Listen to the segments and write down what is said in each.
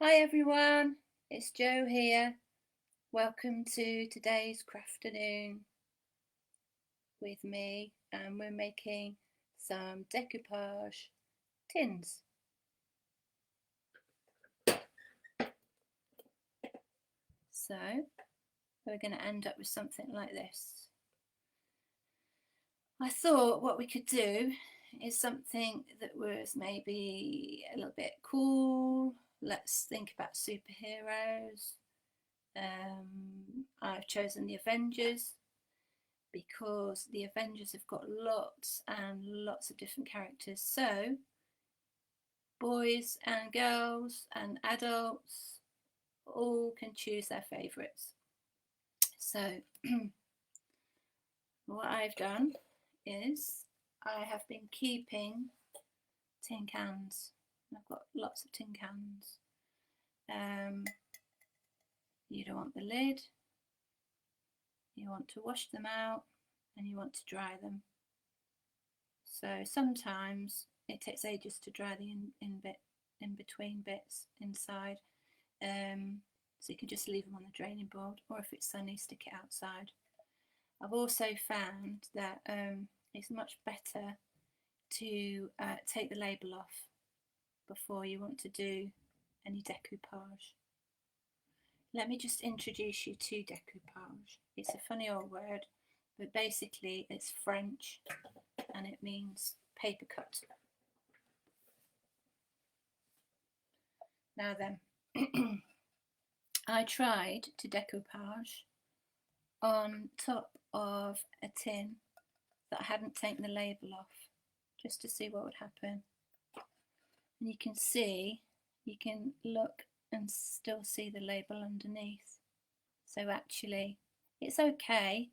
Hi everyone, it's Jo here. Welcome to today's Crafternoon with me, and we're making some decoupage tins. So we're going to end up with something like this. I thought what we could do is something that was maybe a little bit cool. Let's think about superheroes. I've chosen the Avengers because the Avengers have got lots and lots of different characters. So boys and girls and adults all can choose their favourites. So what I've done is I have been keeping tin cans. I've got lots of tin cans. You don't want the lid. You want to wash them out and you want to dry them. So sometimes it takes ages to dry the in between bits inside. So you can just leave them on the draining board, or if it's sunny, stick it outside. I've also found that it's much better to take the label off before you want to do any decoupage. Let me just introduce you to decoupage. It's a funny old word, but basically it's French and it means paper cut. Now then, I tried to decoupage on top of a tin that I hadn't taken the label off, just to see what would happen. And you can see, you can look and still see the label underneath. So actually it's okay.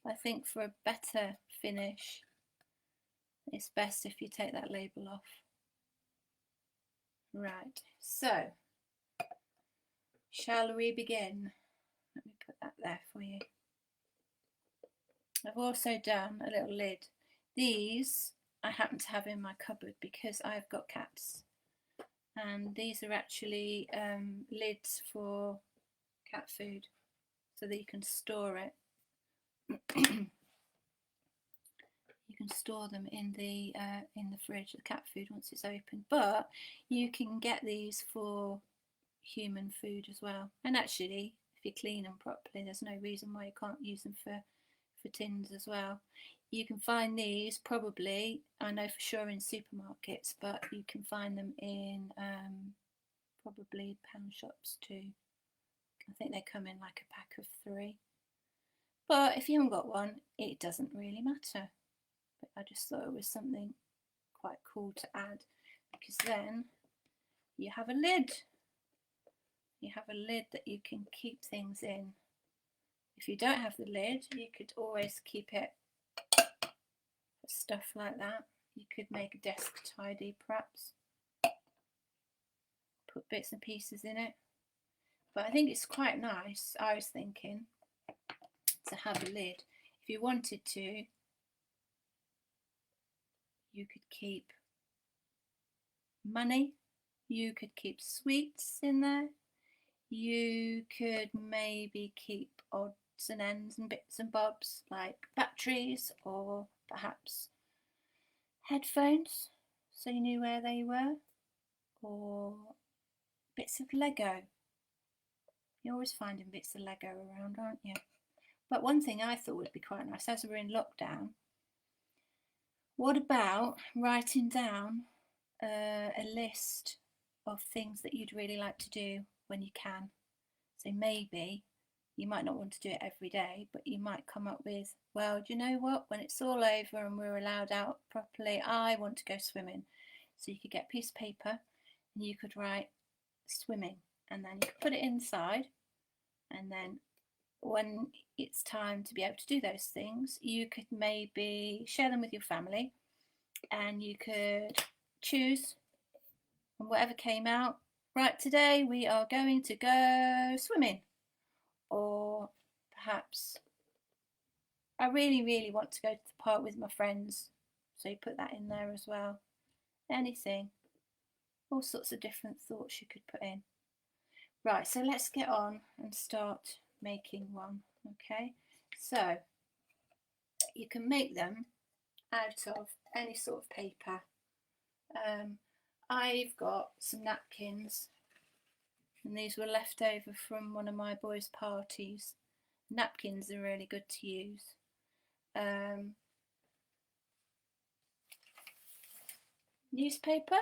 I think for a better finish it's best if you take that label off. Right, so shall we begin? Let me put that there for you. I've also done a little lid. These I happen to have in my cupboard because I've got cats, and these are actually lids for cat food so that you can store it. You can store them in the fridge, the cat food, once it's open. But you can get these for human food as well. And actually, if you clean them properly, there's no reason why you can't use them for tins as well. You can find these probably, I know for sure, in supermarkets, but you can find them in probably pound shops too. I think they come in like a pack of 3. But if you haven't got one, it doesn't really matter. But I just thought it was something quite cool to add, because then you have a lid. You have a lid that you can keep things in. If you don't have the lid, you could always keep it for stuff like that. You could make a desk tidy perhaps, put bits and pieces in it. But I think it's quite nice, I was thinking, to have a lid. If you wanted to, you could keep money, you could keep sweets in there, you could maybe keep odds and ends and bits and bobs like batteries, or perhaps headphones so you knew where they were, or bits of Lego. You're always finding bits of Lego around, aren't you? But one thing I thought would be quite nice, as we're in lockdown, what about writing down a list of things that you'd really like to do when you can? So maybe you might not want to do it every day, but you might come up with, well, do you know what, when it's all over and we're allowed out properly, I want to go swimming. So you could get a piece of paper and you could write swimming, and then you could put it inside, and then when it's time to be able to do those things, you could maybe share them with your family, and you could choose, and whatever came out, right, today we are going to go swimming. Or perhaps, I really, really want to go to the park with my friends. So you put that in there as well. Anything. All sorts of different thoughts you could put in. Right, so let's get on and start making one. Okay, so you can make them out of any sort of paper. I've got some napkins, and these were left over from one of my boys' parties. Napkins are really good to use. Newspaper,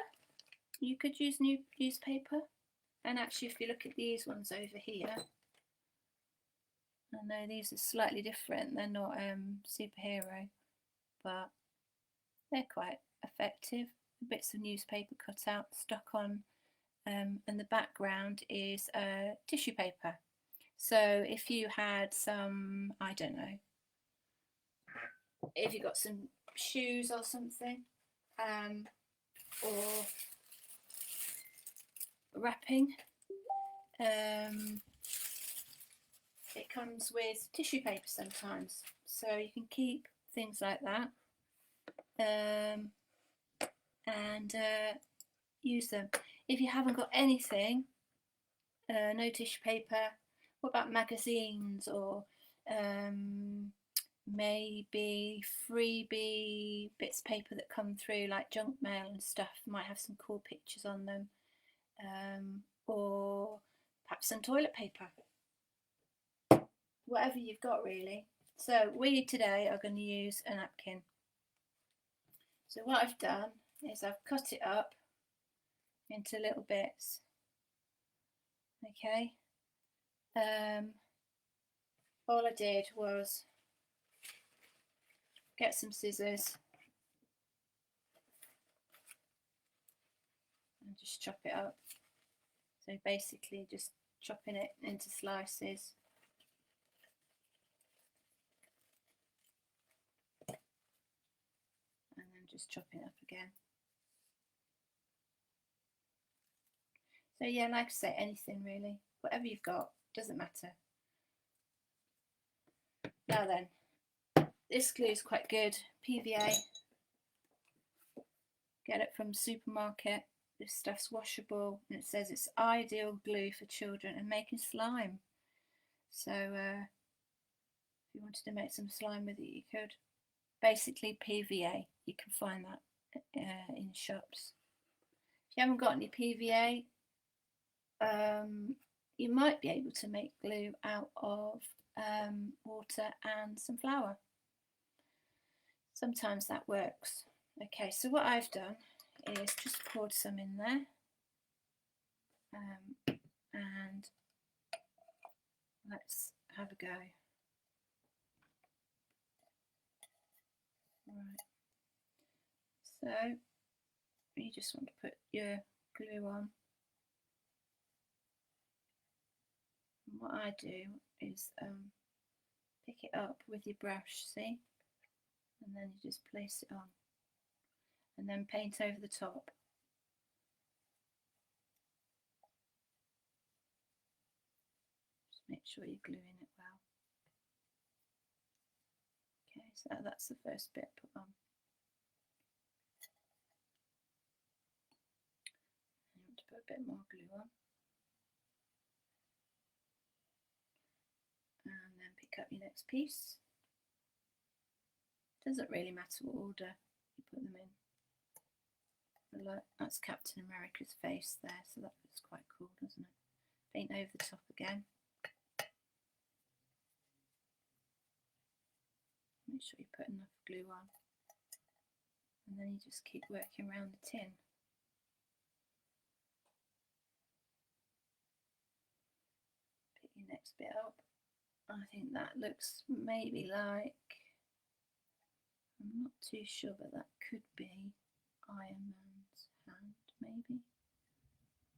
you could use newspaper, and actually if you look at these ones over here, I know these are slightly different, they're not superhero, but they're quite effective. Bits of newspaper cut out, stuck on, and the background is tissue paper. So if you had some, I don't know, if you got some shoes or something, or wrapping, it comes with tissue paper sometimes, so you can keep things like that, and use them. If you haven't got anything, no tissue paper, what about magazines, or maybe freebie bits of paper that come through, like junk mail and stuff, might have some cool pictures on them, or perhaps some toilet paper, whatever you've got really. So we today are going to use a napkin. So what I've done is I've cut it up into little bits. Okay, all I did was get some scissors and just chop it up. So basically just chopping it into slices. And then just chopping it up again. So yeah, like I say, anything really, whatever you've got, doesn't matter. Now then, this glue is quite good, PVA. Get it from the supermarket. This stuff's washable, and it says it's ideal glue for children and making slime. So if you wanted to make some slime with it, you could. Basically PVA, you can find that in shops. If you haven't got any PVA, you might be able to make glue out of water and some flour. Sometimes that works. Okay, so what I've done is just poured some in there, and let's have a go. Right, so you just want to put your glue on. And what I do is pick it up with your brush, see? And then you just place it on, and then paint over the top. Just make sure you're gluing it well. Okay, so that's the first bit put on. You want to put a bit more glue on. And then pick up your next piece. Doesn't really matter what order you put them in. But look, that's Captain America's face there, so that looks quite cool, doesn't it? Paint over the top again. Make sure you put enough glue on. And then you just keep working around the tin. Pick your next bit up. I think that looks maybe like, I'm not too sure, but that could be Iron Man's hand, maybe.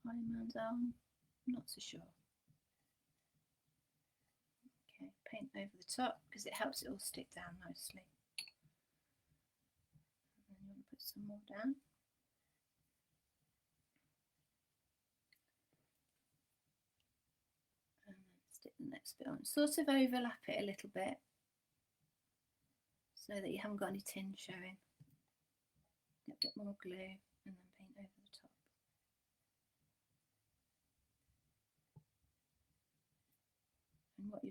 Iron Man's arm, I'm not so sure. Okay, paint over the top because it helps it all stick down nicely. And then you want to put some more down. And then stick the next bit on. Sort of overlap it a little bit so that you haven't got any tin showing. Get a bit more glue and then paint over the top.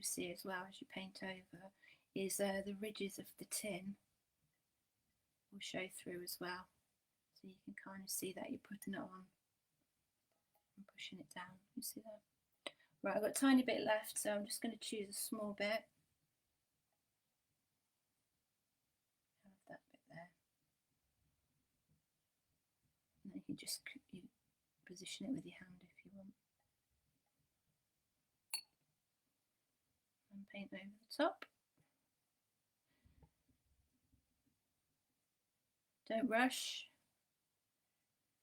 you see as well as you paint over is the ridges of the tin will show through as well. So you can kind of see that you're putting it on and pushing it down. You see that? Right, I've got a tiny bit left, so I'm just going to choose a small bit. Have that bit there. And then you can just position it with your hand if you want. And paint over the top. Don't rush.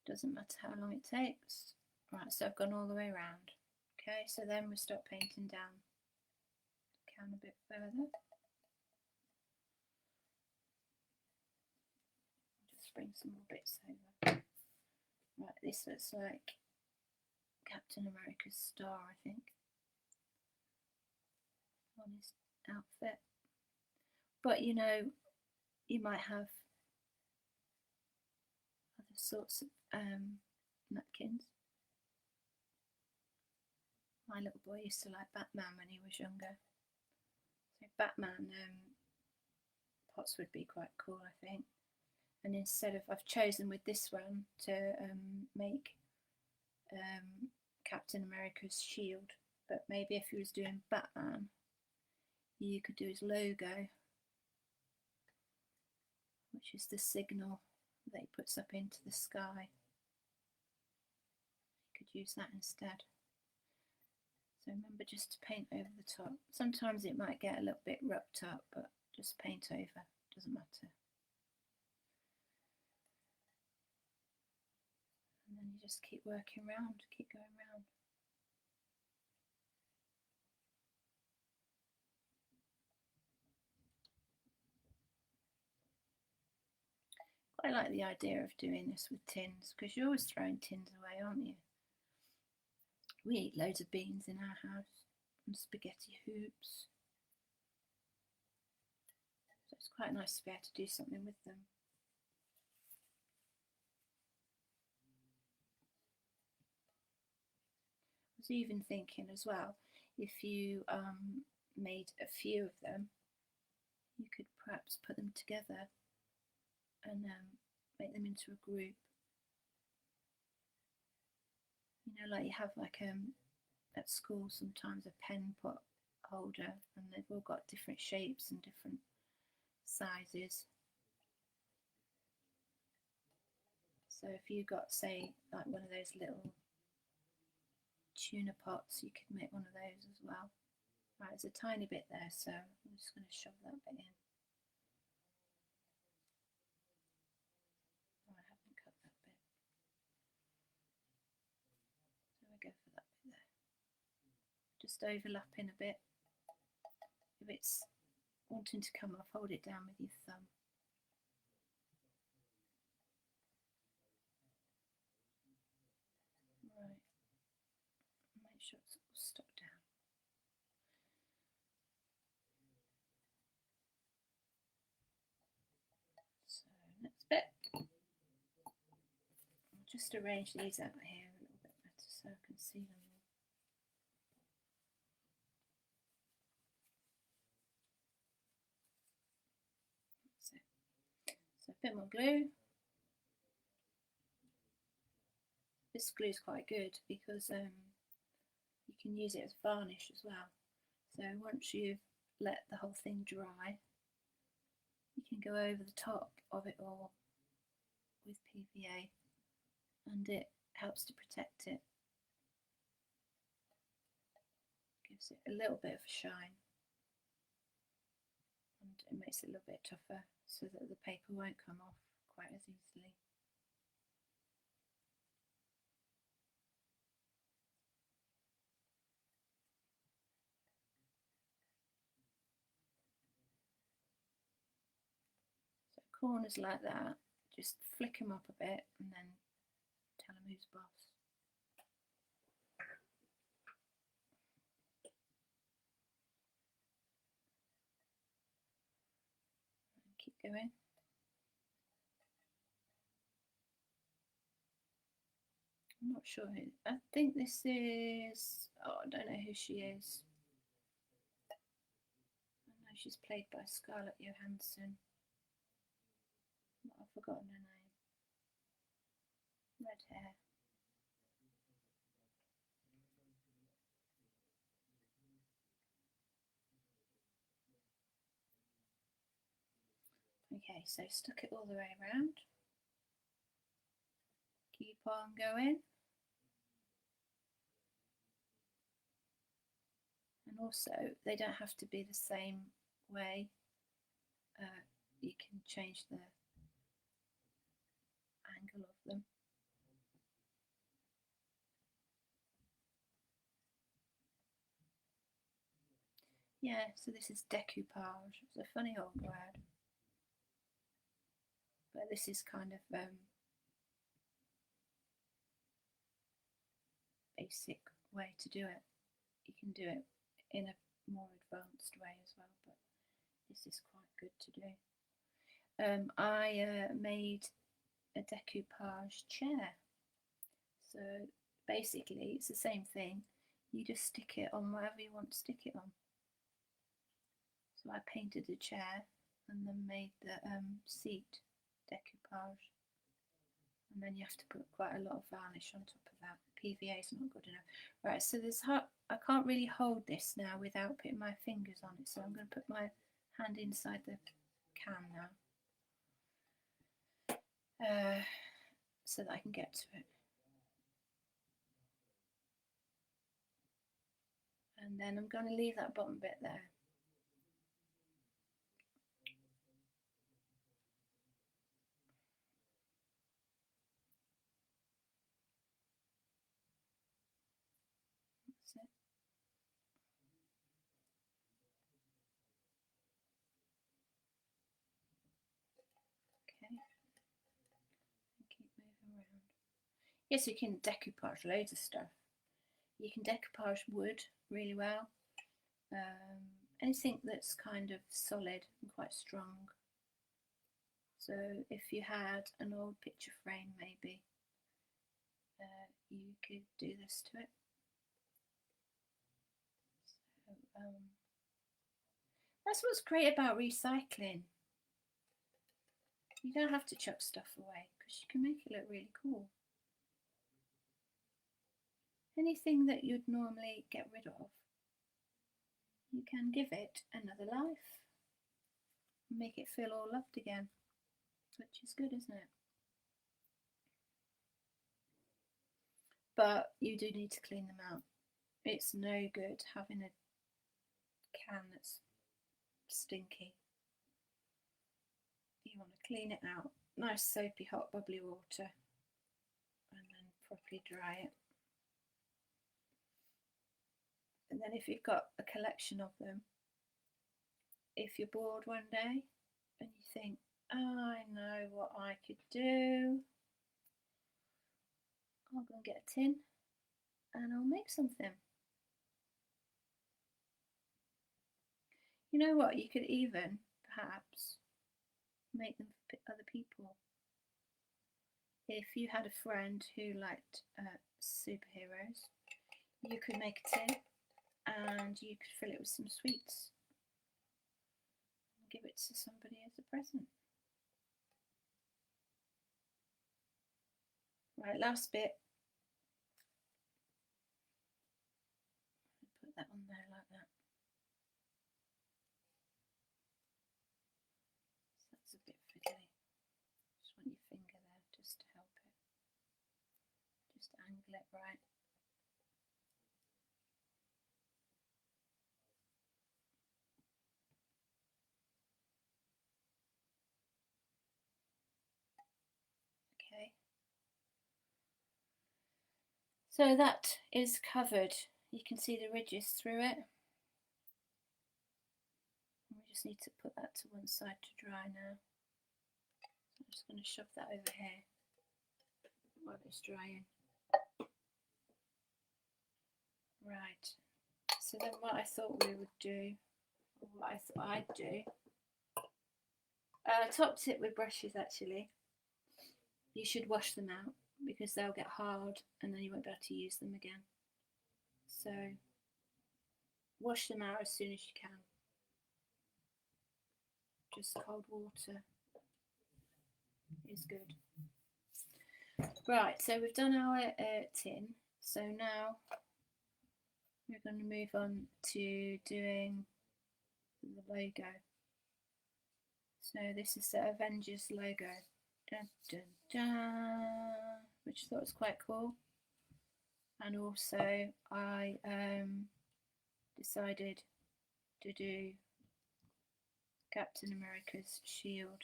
Doesn't matter how long it takes. Right, so I've gone all the way around. Okay, so then we start painting down a bit further. Just bring some more bits over. Right, this looks like Captain America's star, I think, on his outfit. But you know, you might have other sorts of napkins. My little boy used to like Batman when he was younger. So Batman pots would be quite cool, I think. And instead of, I've chosen with this one to make Captain America's shield. But maybe if you was doing Batman, you could do his logo, which is the signal that he puts up into the sky. You could use that instead. So remember just to paint over the top. Sometimes it might get a little bit rubbed up, but just paint over, doesn't matter. And then you just keep working round, keep going round. I like the idea of doing this with tins, because you're always throwing tins away, aren't you? We eat loads of beans in our house and spaghetti hoops. So it's quite nice to be able to do something with them. I was even thinking as well, if you made a few of them, you could perhaps put them together and make them into a group. You know, like you have like at school sometimes a pen pot holder, and they've all got different shapes and different sizes. So if you got, say, like one of those little tuna pots, you could make one of those as well. Right, there's a tiny bit there, so I'm just going to shove that bit in. Oh, I haven't cut that bit. So we go for that bit there. Just overlapping a bit. If it's wanting to come off, hold it down with your thumb. Right, make sure it's all stuck down. So next bit, I'll just arrange these out here a little bit better so I can see them all. That's it. So a bit more glue. This glue is quite good because you can use it as varnish as well. So once you've let the whole thing dry, you can go over the top of it all with PVA, and it helps to protect it. Gives it a little bit of a shine, and it makes it a little bit tougher so that the paper won't come off quite as easily. So corners like that, just flick them up a bit and then tell them who's boss. And keep going. I'm not sure who, I think this is, oh, I don't know who she is. she's played by Scarlett Johansson. I've forgotten her name. Red hair. Okay, so stuck it all the way around. Keep on going. And also, they don't have to be the same way. You can change the angle of them. Yeah, so this is decoupage. It's a funny old word. But this is kind of basic way to do it. You can do it in a more advanced way as well, but this is quite good to do. I made a decoupage chair. So basically it's the same thing. You just stick it on wherever you want to stick it on. So I painted the chair and then made the seat decoupage. And then you have to put quite a lot of varnish on top of that. PVA is not good enough. Right, so there's I can't really hold this now without putting my fingers on it. So I'm going to put my hand inside the can now. So that I can get to it. And then I'm going to leave that bottom bit there. That's it. Okay. And keep moving around. Yes, you can decoupage loads of stuff. You can decoupage wood really well. Anything that's kind of solid and quite strong. So if you had an old picture frame, maybe you could do this to it. So, that's what's great about recycling. You don't have to chuck stuff away because you can make it look really cool. Anything that you'd normally get rid of, you can give it another life. Make it feel all loved again, which is good, isn't it? But you do need to clean them out. It's no good having a can that's stinky. You want to clean it out. Nice soapy hot bubbly water and then properly dry it. And then if you've got a collection of them, if you're bored one day and you think, oh, I know what I could do, I'll go and get a tin and I'll make something. You know what, you could even perhaps make them for other people. If you had a friend who liked superheroes, you could make a tin and you could fill it with some sweets and give it to somebody as a present. Right, last bit. Put that on there like that. So that's a bit fiddly. Just want your finger there just to help it. Just angle it right. Okay. So that is covered. You can see the ridges through it. We just need to put that to one side to dry now. So I'm just going to shove that over here while it's drying. Right, so then what I thought we would do, or what I thought I'd do, top tip with brushes actually, you should wash them out because they'll get hard and then you won't be able to use them again. So wash them out as soon as you can. just cold water is good. Right, so we've done our tin. So now we're going to move on to doing the logo. So this is the Avengers logo, dun, dun, dun, which I thought was quite cool. And also I decided to do Captain America's shield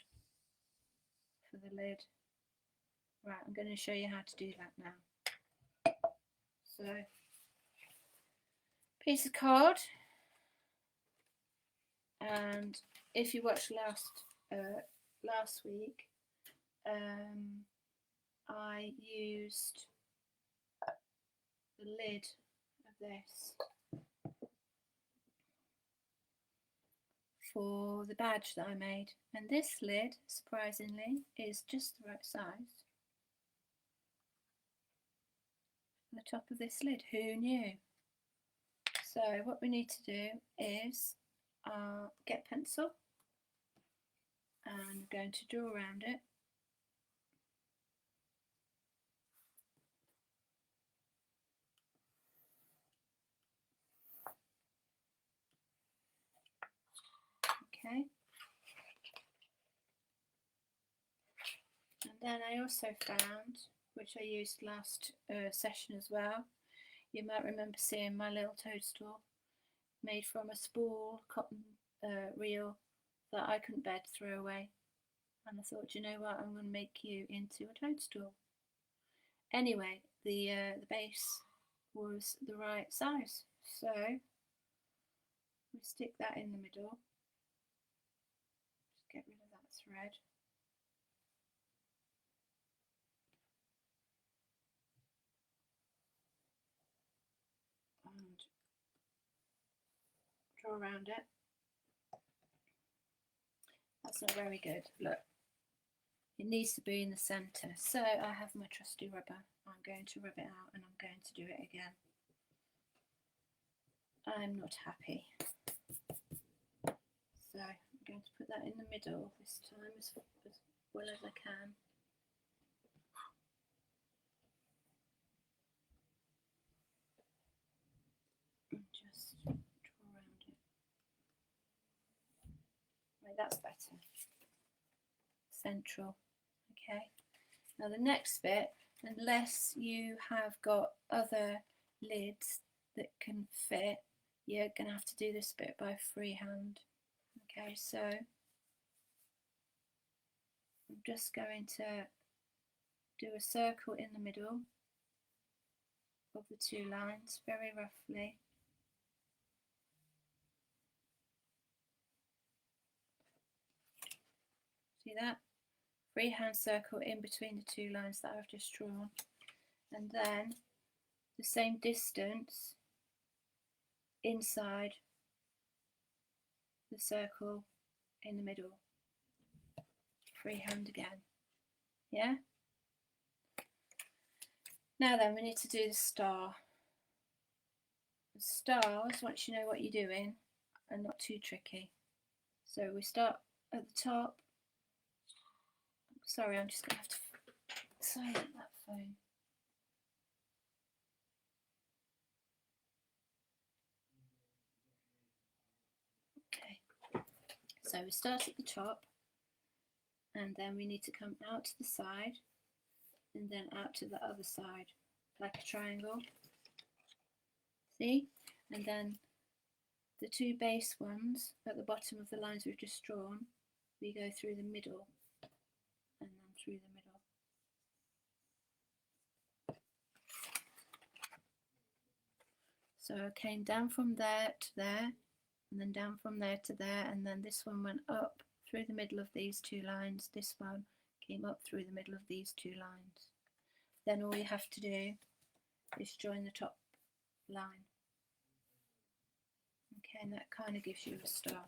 for the lid. Right, I'm going to show you how to do that now. So, piece of card, and if you watched last week, I used the lid of this for the badge that I made, and this lid, surprisingly, is just the right size for the top of this lid. Who knew? So what we need to do is get pencil, and I'm going to draw around it. Okay. And then I also found, which I used last session as well, you might remember seeing my little toadstool made from a spool cotton reel that I couldn't bear to throw away. And I thought, you know what, I'm going to make you into a toadstool. Anyway, the base was the right size, so we stick that in the middle. Just get rid of that thread. And draw around it. That's not very good. Look, it needs to be in the centre. So I have my trusty rubber. I'm going to rub it out, and I'm going to do it again. I'm not happy. So I'm going to put that in the middle this time as well as I can. And just draw around it. Right, that's better. Central. Okay. Now the next bit, unless you have got other lids that can fit, you're going to have to do this bit by freehand. Okay, so I'm just going to do a circle in the middle of the two lines very roughly. See that? Freehand circle in between the two lines that I've just drawn, and then the same distance inside the circle in the middle. Freehand again. Yeah? Now then, we need to do the star. The stars, once you know what you're doing, are not too tricky. So we start at the top. Sorry, I'm just going to have to silent that phone. Okay, so we start at the top, and then we need to come out to the side, and then out to the other side, like a triangle. See? And then the two base ones at the bottom of the lines we've just drawn, we go through the middle, and then through the middle. So I came down from there to there, and then down from there to there, and then this one went up through the middle of these two lines. This one came up through the middle of these two lines. Then all you have to do is join the top line. Okay, and that kind of gives you a star.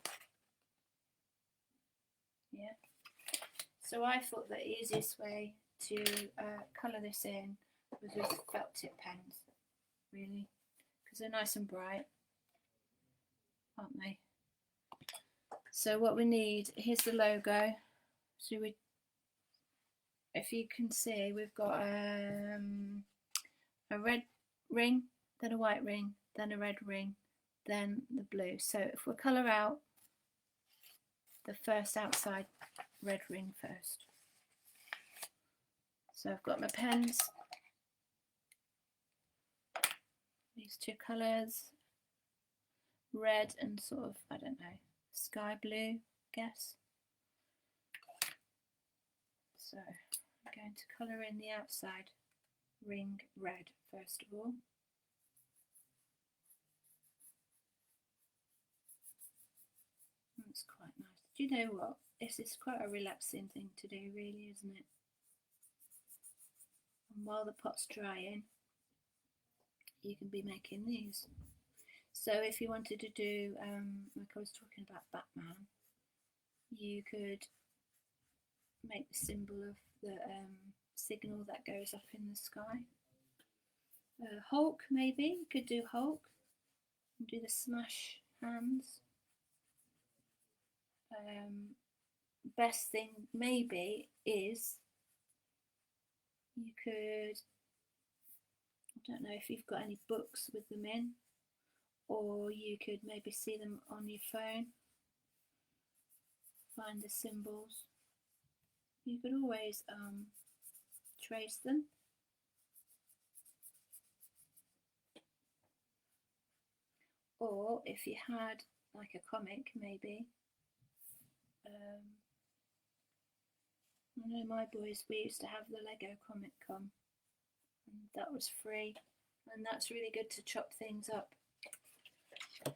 Yeah. So I thought the easiest way to colour this in was with felt tip pens, really, because they're nice and bright, aren't they? So what we need, here's the logo. So if you can see, we've got a red ring, then a white ring, then a red ring, then the blue. So if we colour out the first outside red ring first. So I've got my pens, these two colours, red and sort of, I don't know, sky blue, I guess. So I'm going to colour in the outside ring red first of all. That's quite nice. Do you know what? This is quite a relaxing thing to do, really, isn't it? And while the pot's drying, you can be making these. So if you wanted to do, like I was talking about Batman, you could make the symbol of the signal that goes up in the sky. Hulk, maybe, you could do Hulk, and do the smash hands. Best thing maybe is you could, I don't know if you've got any books with them in, or you could maybe see them on your phone, find the symbols. You could always trace them. Or if you had like a comic, maybe. I know my boys, we used to have the Lego comic come, and that was free, and that's really good to chop things up. So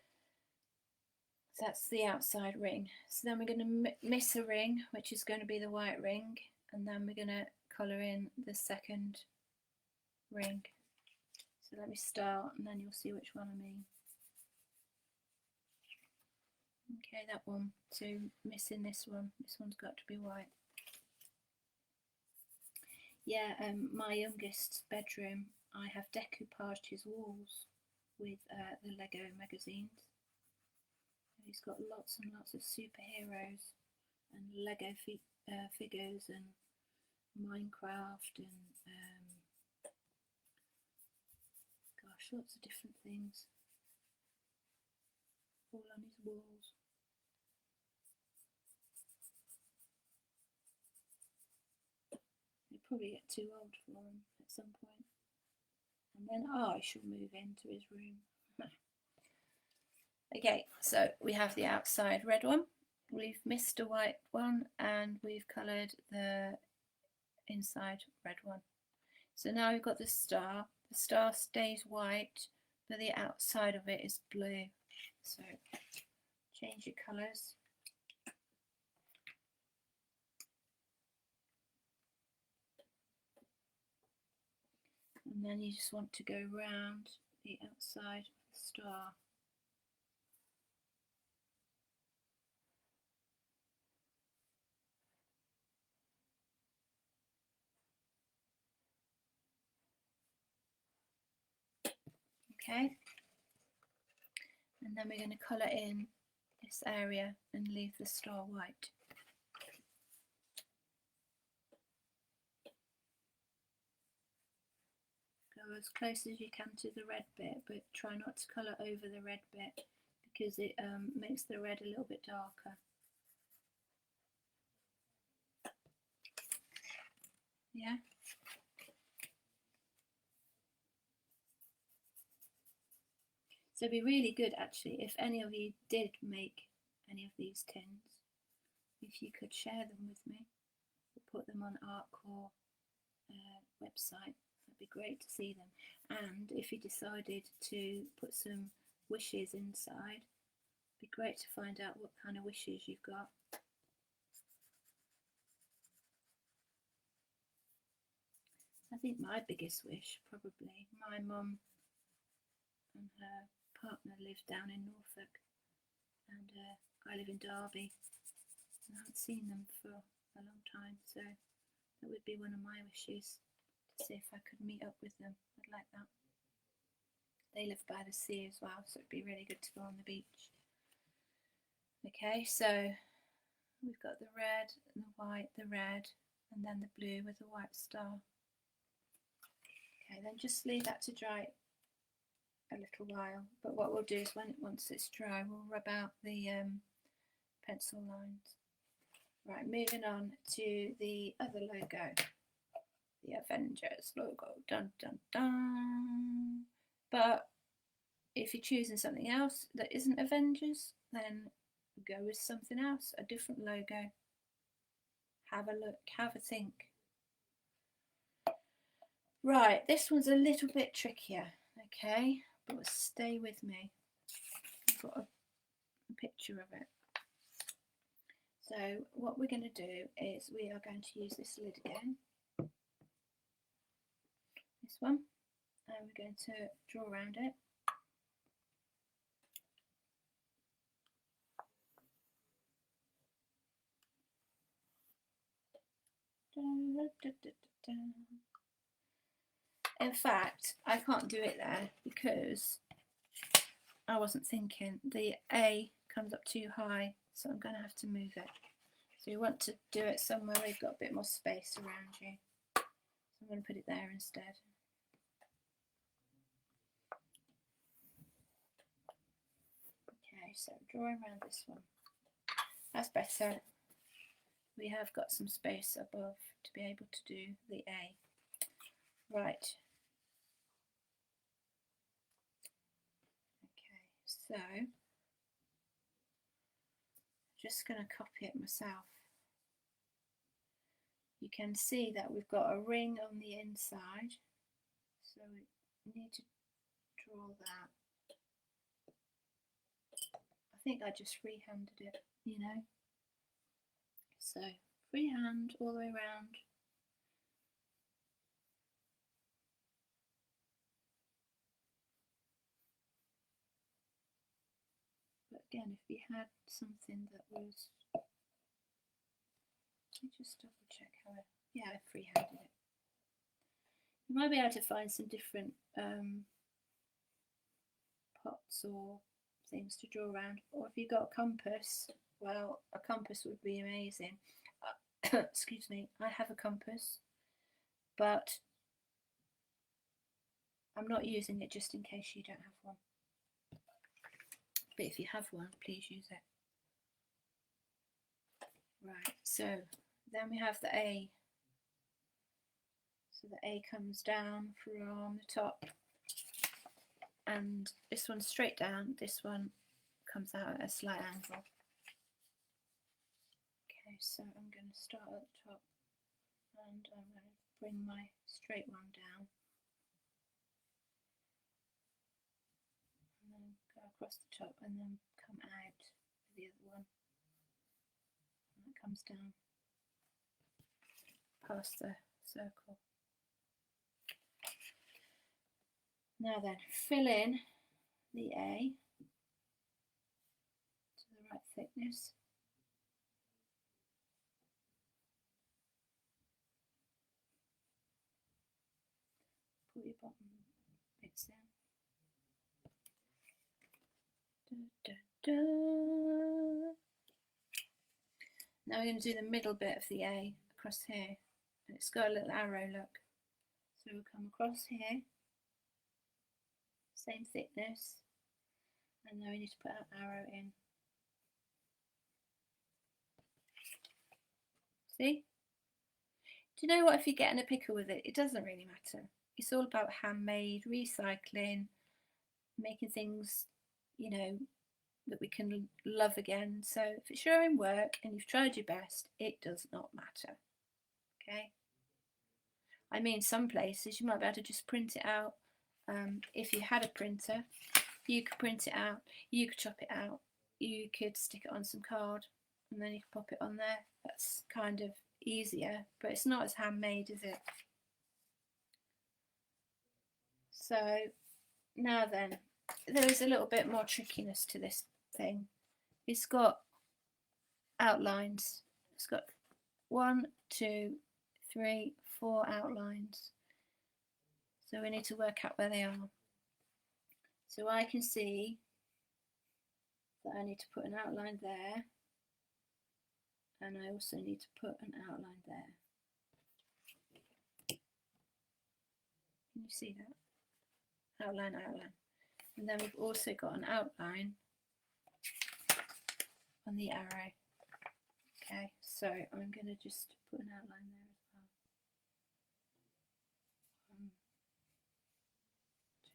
that's the outside ring. So then we're going to miss a ring, which is going to be the white ring, and then we're going to colour in the second ring. So let me start, and then you'll see which one I mean. Okay, that one. So missing this one. This one's got to be white. Yeah, my youngest's bedroom, I have decoupaged his walls with the Lego magazines. He's got lots and lots of superheroes and Lego figures and Minecraft and gosh, lots of different things all on his walls. He'll probably get too old for him at some point, and then I shall move into his room. Okay, so we have the outside red one, we've missed a white one, and we've coloured the inside red one. So now we've got the star. The star stays white, but the outside of it is blue. So change your colours. And then you just want to go round the outside of the star. Okay, and then we're going to colour in this area and leave the star white. Go as close as you can to the red bit, but try not to colour over the red bit because it makes the red a little bit darker. Yeah. So it'd be really good actually if any of you did make any of these tins, if you could share them with me or put them on Artcore website. That'd be great to see them. And if you decided to put some wishes inside, it'd be great to find out what kind of wishes you've got. I think my biggest wish, probably, my mum and her partner live down in Norfolk, and I live in Derby, and I haven't seen them for a long time, so that would be one of my wishes, to see if I could meet up with them. I'd like that. They live by the sea as well, so it'd be really good to go on the beach. Okay, so we've got the red and the white, the red, and then the blue with the white star. Okay, then just leave that to dry a little while. But what we'll do is once it's dry, we'll rub out the pencil lines. Right, moving on to the other logo, the Avengers logo. Dun dun dun. But if you're choosing something else that isn't Avengers, then go with something else, a different logo. Have a look, have a think. Right, this one's a little bit trickier, okay, but stay with me. I've got a picture of it. So what we're going to do is we are going to use this lid again, this one, and we're going to draw around it. In fact, I can't do it there because I wasn't thinking. The A comes up too high, so I'm going to have to move it. So you want to do it somewhere where you've got a bit more space around you. So I'm going to put it there instead. Okay, so drawing around this one. That's better. We have got some space above to be able to do the A. Right. Okay, so just going to copy it myself. You can see that we've got a ring on the inside, so we need to draw that. I think I just freehanded it, you know. So freehand all the way around. But again, if we had something that was, let me just double check how I freehanded it. You might be able to find some different pots or things to draw around, or if you've got a compass, well, a compass would be amazing. Excuse me, I have a compass, but I'm not using it just in case you don't have one. But if you have one, please use it. Right, so then we have the A. So the A comes down from the top, and this one's straight down, this one comes out at a slight angle. Okay, so I'm going to start at the top, and I'm going to bring my straight one down, and then go across the top, and then come out with the other one, and that comes down past the circle. Now then, fill in the A to the right thickness. Put your bottom bits in. Da, da, da. Now we're going to do the middle bit of the A across here, and it's got a little arrow, look. So we'll come across here, same thickness, and now we need to put an arrow in. See? Do you know what, if you get in a pickle with it, it doesn't really matter. It's all about handmade, recycling, making things, you know, that we can love again. So if it's your own work and you've tried your best, it does not matter. Okay? I mean, some places you might be able to just print it out. If you had a printer, you could print it out, you could chop it out, you could stick it on some card, and then you could pop it on there. That's kind of easier, but it's not as handmade, is it? So now then, there is a little bit more trickiness to this thing. It's got outlines. It's got 1, 2, 3, 4 outlines. So we need to work out where they are. So I can see that I need to put an outline there, and I also need to put an outline there. Can you see that? Outline, outline. And then we've also got an outline on the arrow. Okay, so I'm going to just put an outline there as well. 1,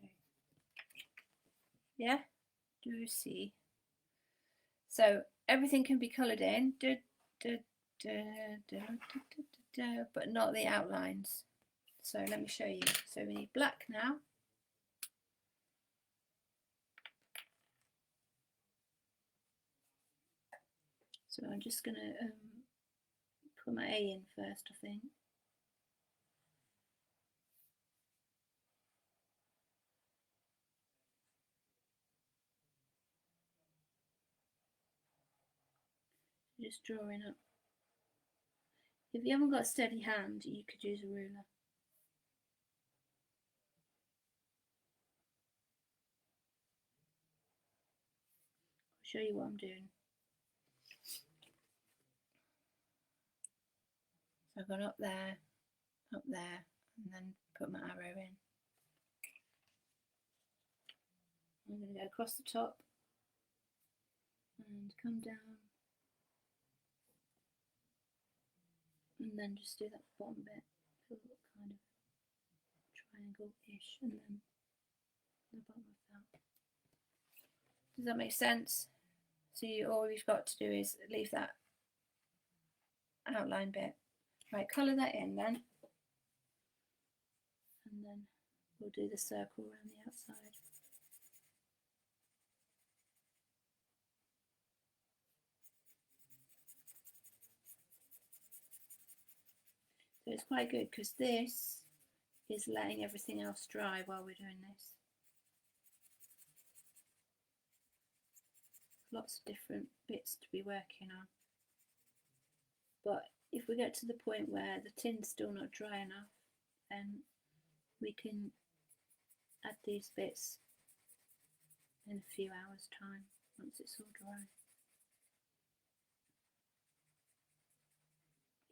2. Yeah, do you see? So everything can be coloured in, but not the outlines. So let me show you. So we need black now. So I'm just going to put my A in first, I think. Just drawing up. If you haven't got a steady hand, you could use a ruler. I'll show you what I'm doing. So I've gone up there, and then put my arrow in. I'm going to go across the top and come down, and then just do that bottom bit, a little kind of triangle-ish, and then the bottom of that. Does that make sense? So all you've got to do is leave that outline bit. Right, colour that in then, and then we'll do the circle around the outside. So it's quite good because this is letting everything else dry while we're doing this. Lots of different bits to be working on. But if we get to the point where the tin's still not dry enough, then we can add these bits in a few hours' time once it's all dry.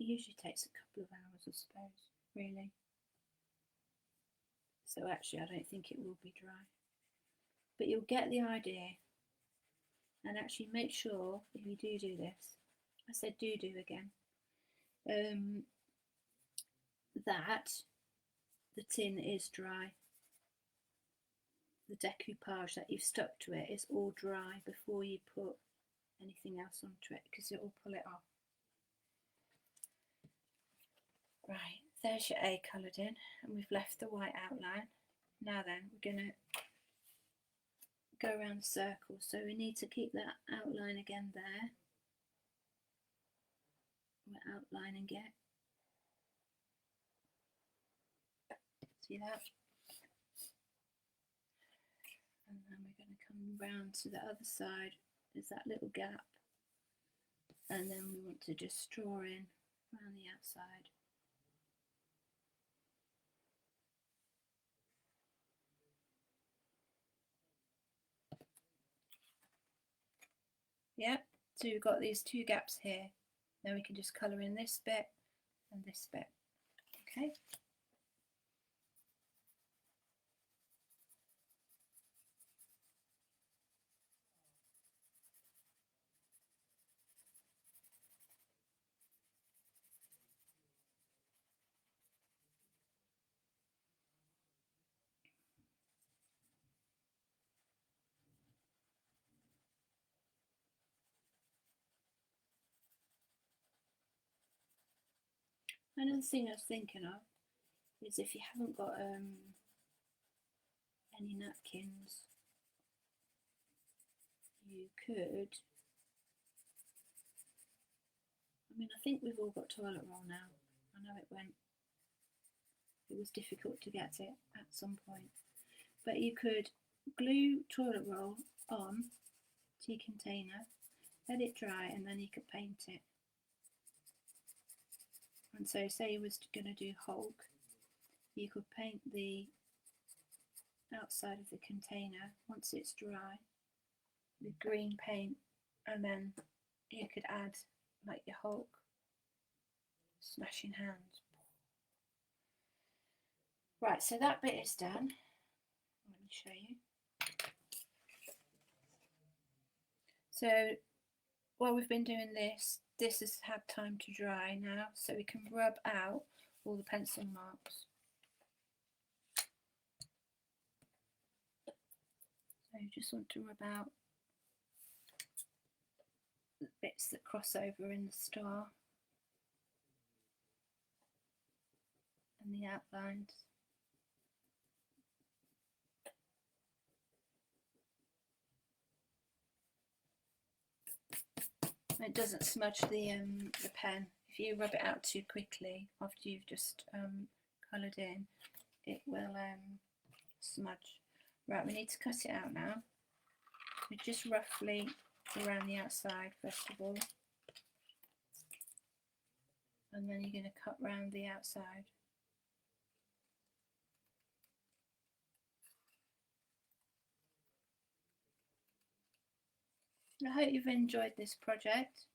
It usually takes a couple of hours, I suppose, really. So actually I don't think it will be dry. But you'll get the idea, and actually make sure if you do this, I said do again, that the tin is dry. The decoupage that you've stuck to it is all dry before you put anything else onto it, because it will pull it off. Right, there's your A coloured in, and we've left the white outline. Now then, we're going to go around the circle, so we need to keep that outline again there. We're outlining it. See that? And then we're going to come round to the other side. There's that little gap, and then we want to just draw in around the outside. Yeah, so we've got these two gaps here. Then we can just colour in this bit and this bit. Okay. Another thing I was thinking of is if you haven't got any napkins, you could, I mean, I think we've all got toilet roll now. I know it was difficult to get it at some point, but you could glue toilet roll on to your container, let it dry, and then you could paint it. And so say you was going to do Hulk, you could paint the outside of the container once it's dry, with green paint, and then you could add like your Hulk smashing hands. Right, so that bit is done. Let me show you. So while we've been doing this, this has had time to dry now, so we can rub out all the pencil marks. So you just want to rub out the bits that cross over in the star and the outlines. It doesn't smudge the pen. If you rub it out too quickly after you've just coloured in, it will smudge. Right, we need to cut it out now. So just roughly around the outside first of all, and then you're going to cut round the outside. I hope you've enjoyed this project,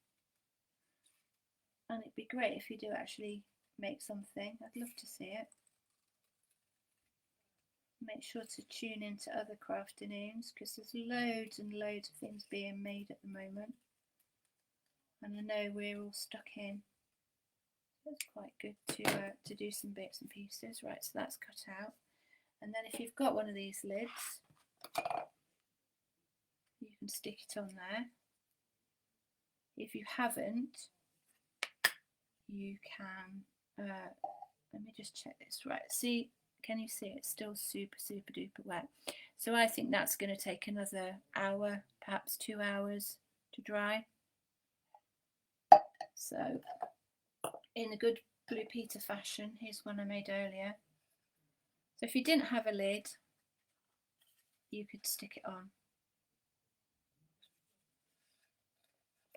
and it'd be great if you do actually make something. I'd love to see it. Make sure to tune into other Crafternoons, because there's loads and loads of things being made at the moment, and I know we're all stuck in. So it's quite good to do some bits and pieces. Right, so that's cut out, and then if you've got one of these lids, you can stick it on there. If you haven't, you can, let me just check this. Right, see, can you see it's still super duper wet? So I think that's going to take another hour, perhaps 2 hours to dry. So in a good Blue Peter fashion, here's one I made earlier. So if you didn't have a lid, you could stick it on.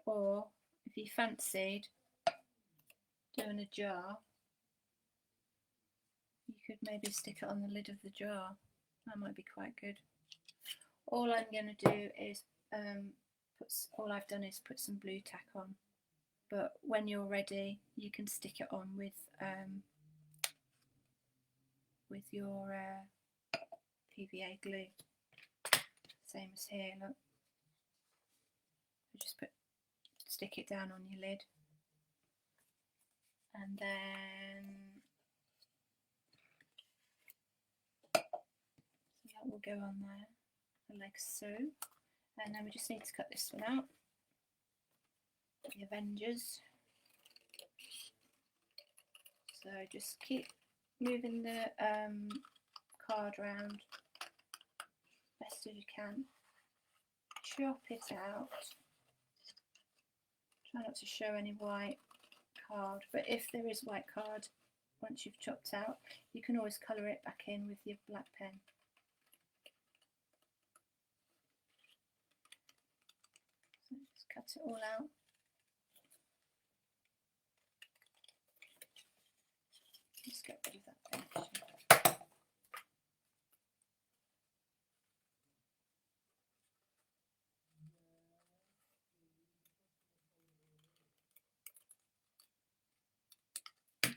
Or if you fancied doing a jar, you could maybe stick it on the lid of the jar. That might be quite good. All I'm going to do is all I've done is put some blue tack on, but when you're ready you can stick it on with your PVA glue, same as here. Look, you just stick it down on your lid, and then that will go on there like so, and then we just need to cut this one out, the Avengers. So just keep moving the card around best as you can, chop it out, try not to show any white card, but if there is white card once you've chopped out, you can always colour it back in with your black pen. So just cut it all out. Just get rid of that bit.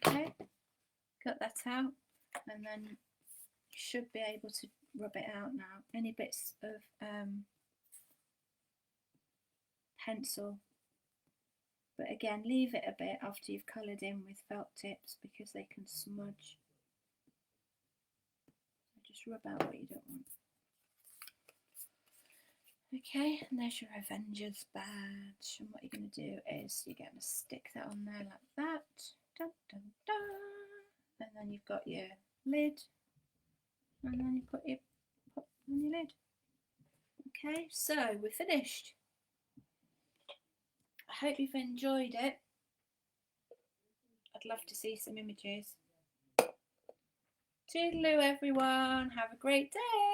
Okay, cut that out, and then you should be able to rub it out now. Any bits of pencil, but again leave it a bit after you've coloured in with felt tips because they can smudge. So just rub out what you don't want. Okay, and there's your Avengers badge, and what you're going to do is you're going to stick that on there like that. Dun, dun, dun. And then you've got your lid, and then you put your pop on your lid. Okay, so we're finished. I hope you've enjoyed it. I'd love to see some images. Toodaloo everyone, have a great day.